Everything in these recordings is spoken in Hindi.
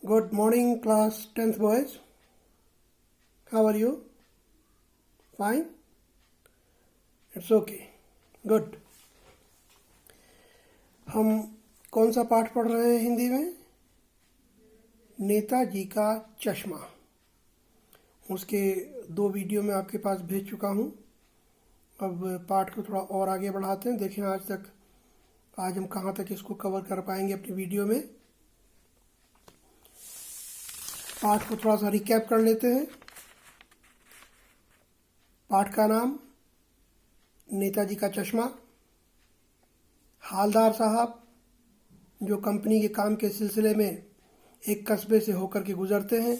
Good morning, class 10th boys. How are you? Fine? It's okay. Good. हम कौन सा पाठ पढ़ रहे हैं हिंदी में? नेताजी का चश्मा। उसके 2 वीडियो मैं आपके पास भेज चुका हूँ। अब पाठ को थोड़ा और आगे बढ़ाते हैं। देखें आज हम कहाँ तक इसको कवर कर पाएंगे अपनी वीडियो में। पाठ को थोड़ा सा रिकैप कर लेते हैं। पाठ का नाम नेताजी का चश्मा। हालदार साहब जो कंपनी के काम के सिलसिले में एक कस्बे से होकर के गुजरते हैं।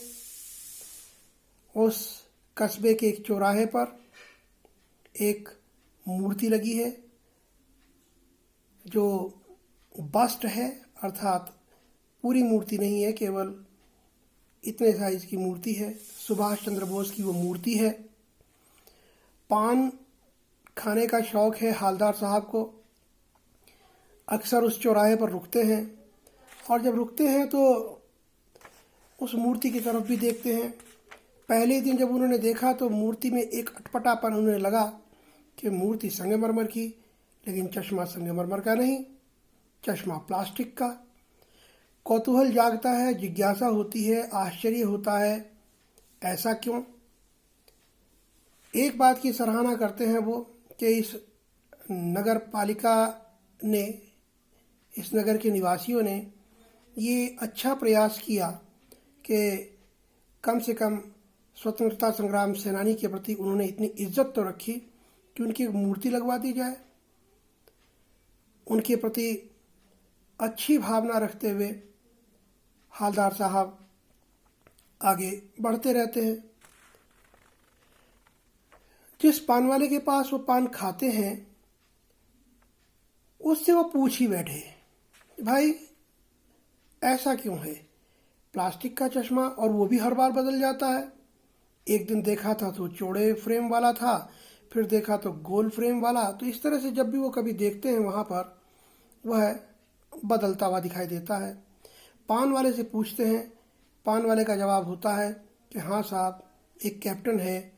उस कस्बे के एक चौराहे पर एक मूर्ति लगी है जो बस्ट है, अर्थात पूरी मूर्ति नहीं है, केवल इतने साइज की मूर्ति है। सुभाष चंद्र बोस की वो मूर्ति है। पान खाने का शौक है हालदार साहब को। अक्सर उस चौराहे पर रुकते हैं और जब रुकते हैं तो उस मूर्ति की तरफ भी देखते हैं। पहले दिन जब उन्होंने देखा तो मूर्ति में एक अटपटापन उन्हें लगा कि मूर्ति संगमरमर की, लेकिन चश्मा संगमरमर का नहीं, चश्मा प्लास्टिक का। कौतूहल जागता है, जिज्ञासा होती है, आश्चर्य होता है, ऐसा क्यों? एक बात की सराहना करते हैं वो कि इस नगर पालिका ने, इस नगर के निवासियों ने ये अच्छा प्रयास किया कि कम से कम स्वतंत्रता संग्राम सेनानी के प्रति उन्होंने इतनी इज्जत तो रखी कि उनकी एक मूर्ति लगवा दी जाए। उनके प्रति अच्छी भावना रखते हुए हालदार साहब आगे बढ़ते रहते हैं। जिस पान वाले के पास वो पान खाते हैं उससे वो पूछ ही बैठे, भाई ऐसा क्यों है? प्लास्टिक का चश्मा, और वो भी हर बार बदल जाता है। एक दिन देखा था तो चौड़े फ्रेम वाला था, फिर देखा तो गोल फ्रेम वाला। तो इस तरह से जब भी वो कभी देखते हैं वहाँ पर वह बदलता हुआ दिखाई देता है। पान वाले से पूछते हैं, पान वाले का जवाब होता है कि हाँ साहब, एक कैप्टन है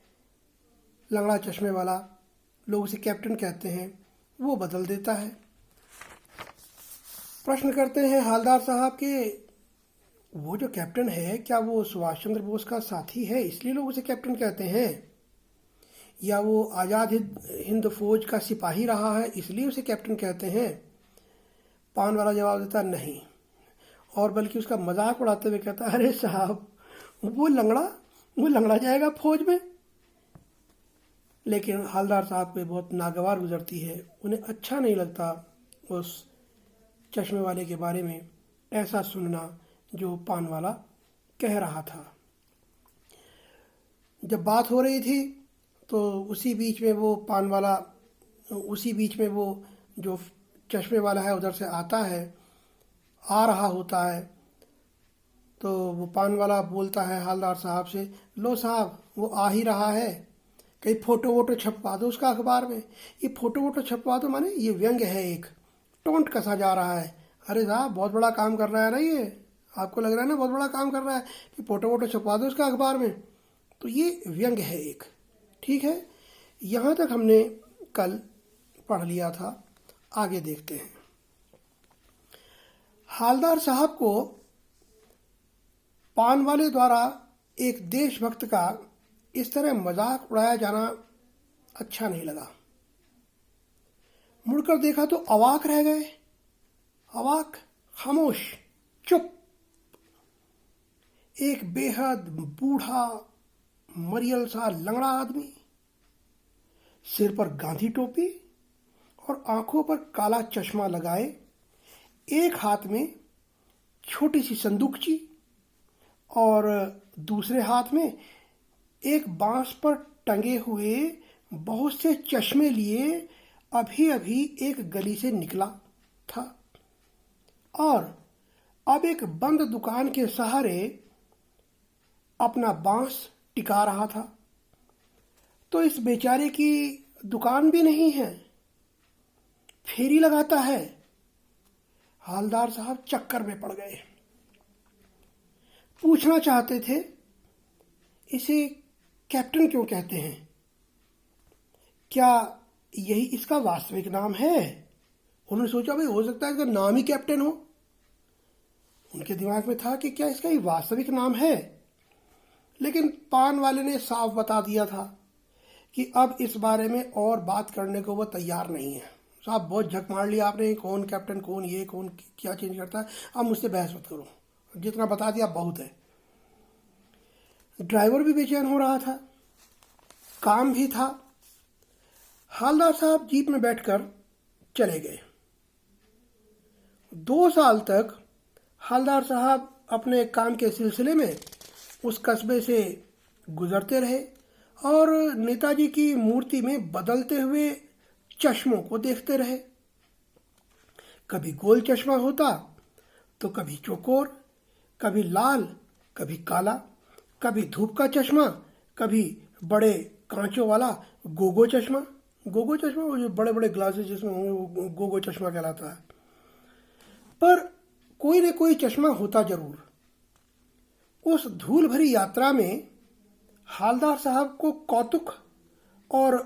लंगड़ा चश्मे वाला, लोग उसे कैप्टन कहते हैं, वो बदल देता है। प्रश्न करते हैं हालदार साहब के, वो जो कैप्टन है क्या वो सुभाष चंद्र बोस का साथी है इसलिए लोग उसे कैप्टन कहते हैं, या वो आज़ाद हिंद फौज का सिपाही रहा है इसलिए उसे कैप्टन कहते हैं? पान वाला जवाब देता नहीं, और बल्कि उसका मजाक उड़ाते हुए कहता है, अरे साहब वो लंगड़ा जाएगा फौज में। लेकिन हालदार साहब को बहुत नागवार गुजरती है। उन्हें अच्छा नहीं लगता उस चश्मे वाले के बारे में ऐसा सुनना जो पान वाला कह रहा था। जब बात हो रही थी तो उसी बीच में वो जो चश्मे वाला है उधर से आ रहा होता है। तो वो पान वाला बोलता है हालदार साहब से, लो साहब वो आ ही रहा है, कहीं फोटो वोटो छपवा दो उसका अखबार में। ये फोटो वोटो छपवा दो माने ये व्यंग है, एक टोंट कसा जा रहा है। अरे साहब बहुत बड़ा काम कर रहा है ना ये, आपको लग रहा है ना बहुत बड़ा काम कर रहा है कि फोटो वोटो छपवा दो उसका अखबार में। तो ये व्यंग है एक। ठीक है, यहाँ तक हमने कल पढ़ लिया था। आगे देखते हैं। हालदार साहब को पान वाले द्वारा एक देशभक्त का इस तरह मजाक उड़ाया जाना अच्छा नहीं लगा। मुड़कर देखा तो अवाक रह गए। अवाक, खामोश, चुप। एक बेहद बूढ़ा मरियल सा लंगड़ा आदमी, सिर पर गांधी टोपी और आंखों पर काला चश्मा लगाए, एक हाथ में छोटी सी संदूकची और दूसरे हाथ में एक बांस पर टंगे हुए बहुत से चश्मे लिए अभी अभी एक गली से निकला था और अब एक बंद दुकान के सहारे अपना बांस टिका रहा था। तो इस बेचारे की दुकान भी नहीं है, फेरी लगाता है। हालदार साहब चक्कर में पड़ गए। पूछना चाहते थे इसे कैप्टन क्यों कहते हैं, क्या यही इसका वास्तविक नाम है। उन्होंने सोचा भाई हो सकता है इसका नाम ही कैप्टन हो। उनके दिमाग में था कि क्या इसका ये वास्तविक नाम है, लेकिन पान वाले ने साफ बता दिया था कि अब इस बारे में और बात करने को वो तैयार नहीं है। साहब बहुत झक मार लिया आपने, कौन कैप्टन कौन ये कौन क्या चेंज करता है, अब मुझसे बहस मत करो, जितना बता दिया बहुत है। ड्राइवर भी बेचैन हो रहा था, काम भी था। हालदार साहब जीप में बैठकर चले गए। 2 साल तक हालदार साहब अपने काम के सिलसिले में उस कस्बे से गुजरते रहे और नेताजी की मूर्ति में बदलते हुए चश्मों को देखते रहे। कभी गोल चश्मा होता तो कभी चौकोर, कभी लाल, कभी काला, कभी धूप का चश्मा, कभी बड़े कांचों वाला गोगो चश्मा। गोगो चश्मा वो जो बड़े बड़े ग्लासेस जिसमें होंगे वो गोगो चश्मा कहलाता है। पर कोई न कोई चश्मा होता जरूर। उस धूल भरी यात्रा में हालदार साहब को कौतुक और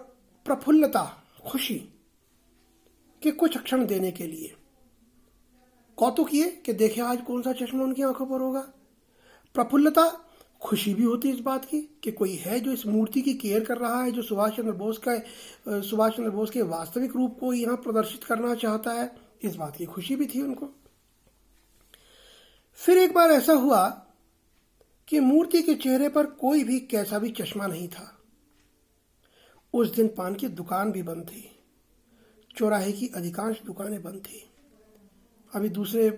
प्रफुल्लता, खुशी के कुछ क्षण देने के लिए। कौतुक ये कि देखे आज कौन सा चश्मा उनकी आंखों पर होगा। प्रफुल्लता, खुशी भी होती है इस बात की कि कोई है जो इस मूर्ति की केयर कर रहा है, जो सुभाष चंद्र बोस के वास्तविक रूप को यहाँ प्रदर्शित करना चाहता है। इस बात की खुशी भी थी उनको। फिर एक बार ऐसा हुआ कि मूर्ति के चेहरे पर कोई भी कैसा भी चश्मा नहीं था। उस दिन पान की दुकान भी बंद थी, चौराहे की अधिकांश दुकानें बंद थी। अभी दूसरे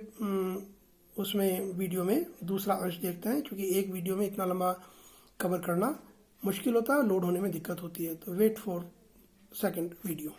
उसमें वीडियो में दूसरा अंश देखते हैं, क्योंकि एक वीडियो में इतना लंबा कवर करना मुश्किल होता है, लोड होने में दिक्कत होती है। तो वेट फॉर सेकंड वीडियो।